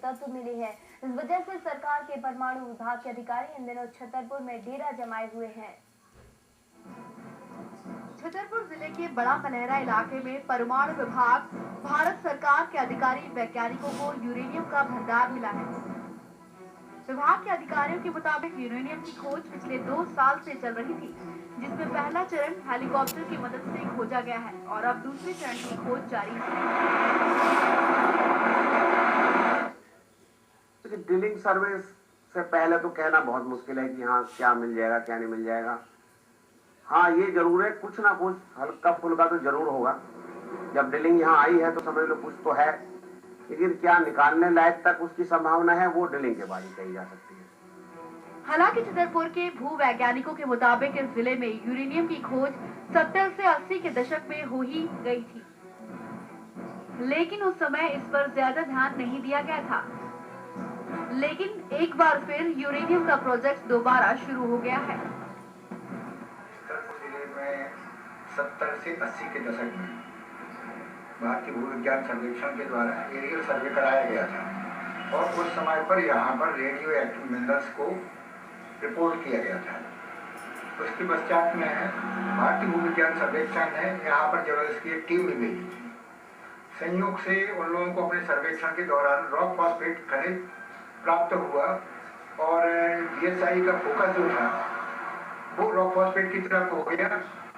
तत्व मिली है। इस वजह से सरकार के परमाणु विभाग के अधिकारी इन दिनों छतरपुर में डेरा जमाए हुए हैं। छतरपुर जिले के बड़ा कलहरा इलाके में परमाणु विभाग भारत सरकार के अधिकारी वैज्ञानिकों को यूरेनियम का भंडार मिला है। विभाग के अधिकारियों के मुताबिक यूरेनियम की खोज पिछले 2 साल से चल रही थी, जिसमें पहला चरण हेलीकॉप्टर की मदद से खोजा गया है और अब दूसरे चरण की खोज जारी है। ड्रिलिंग सर्वे से पहले तो कहना बहुत मुश्किल है कि हाँ क्या मिल जाएगा क्या नहीं मिल जाएगा। हाँ ये जरूर है, कुछ ना कुछ हल्का फुल्का तो जरूर होगा। जब ड्रिलिंग यहाँ आई है तो समझ लो कुछ तो है, लेकिन क्या निकालने लायक तक उसकी संभावना है वो ड्रिलिंग के बाद ही कही जा सकती है। हालांकि छतरपुर के भू वैज्ञानिकों के मुताबिक इस जिले में यूरेनियम की खोज 70 से 80 के दशक में हो ही गई थी, लेकिन उस समय इस पर ज्यादा ध्यान नहीं दिया गया था। लेकिन एक बार फिर यूरेनियम का प्रोजेक्ट दोबारा शुरू हो गया है। 70 से 80 के दशक में भारतीय भूविज्ञान सर्वेक्षण के द्वारा एरियल सर्वे कराया गया था और उस समय पर यहाँ पर रेडियो एक्टिव मिनरल्स को रिपोर्ट किया गया था। उसके पश्चात में भारतीय भूविज्ञान सर्वेक्षण ने यहाँ पर जबरदस्त की एक टीम भी भेजी थी। संयोग से उन लोगों को अपने सर्वेक्षण के दौरान रॉक फॉस्फेट खनिज प्राप्त हुआ और जीएसआई का फोकस जो था वो रॉक फॉस्फेट की तरफ हो गया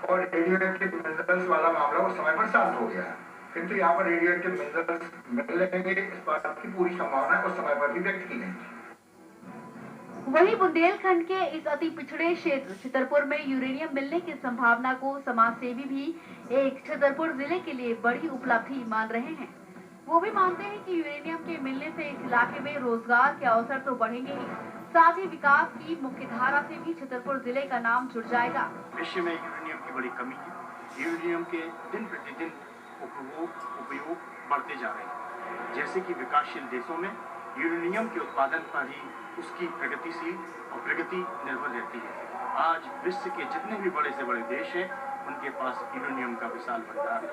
और रेडियो एक्टिव मिनरल्स वाला मामला उस समय पर शांत हो गया। किंतु यहाँ पर रेडियो एक्टिव मिनरल्स मिलने इस बात की पूरी संभावना उस समय पर भी व्यक्त की गई थी। वहीं बुंदेलखंड के इस अति पिछड़े क्षेत्र छतरपुर में यूरेनियम मिलने की संभावना को समाजसेवी भी एक छतरपुर जिले के लिए बड़ी उपलब्धि मान रहे हैं। वो भी मानते हैं कि यूरेनियम के मिलने से इस इलाके में रोजगार के अवसर तो बढ़ेंगे ही, साथ ही विकास की मुख्य धारा से भी छतरपुर जिले का नाम जुड़ जाएगा। विश्व में यूरेनियम की बड़ी कमी है। यूरेनियम के दिन प्रतिदिन उपयोग बढ़ते जा रहे हैं। जैसे कि विकासशील देशों में यूरेनियम के उत्पादन पर ही उसकी प्रगतिशील और प्रगति निर्भर रहती है। आज विश्व के जितने भी बड़े से बड़े देश हैं उनके पास यूरेनियम का विशाल भंडार है।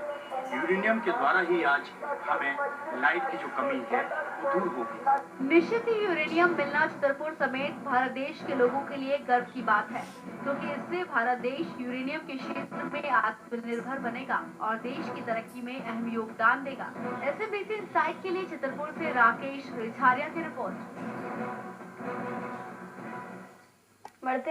यूरेनियम के द्वारा ही आज हमें लाइट की जो कमी है वो दूर होगी। निश्चित ही यूरेनियम मिलना छतरपुर समेत भारत देश के लोगों के लिए गर्व की बात है, क्योंकि इससे भारत देश यूरेनियम के क्षेत्र में आत्मनिर्भर बनेगा और देश की तरक्की में अहम योगदान देगा। SMBC इनसाइट के लिए छतरपुर से राकेश रिछारिया की रिपोर्ट। बढ़ते हैं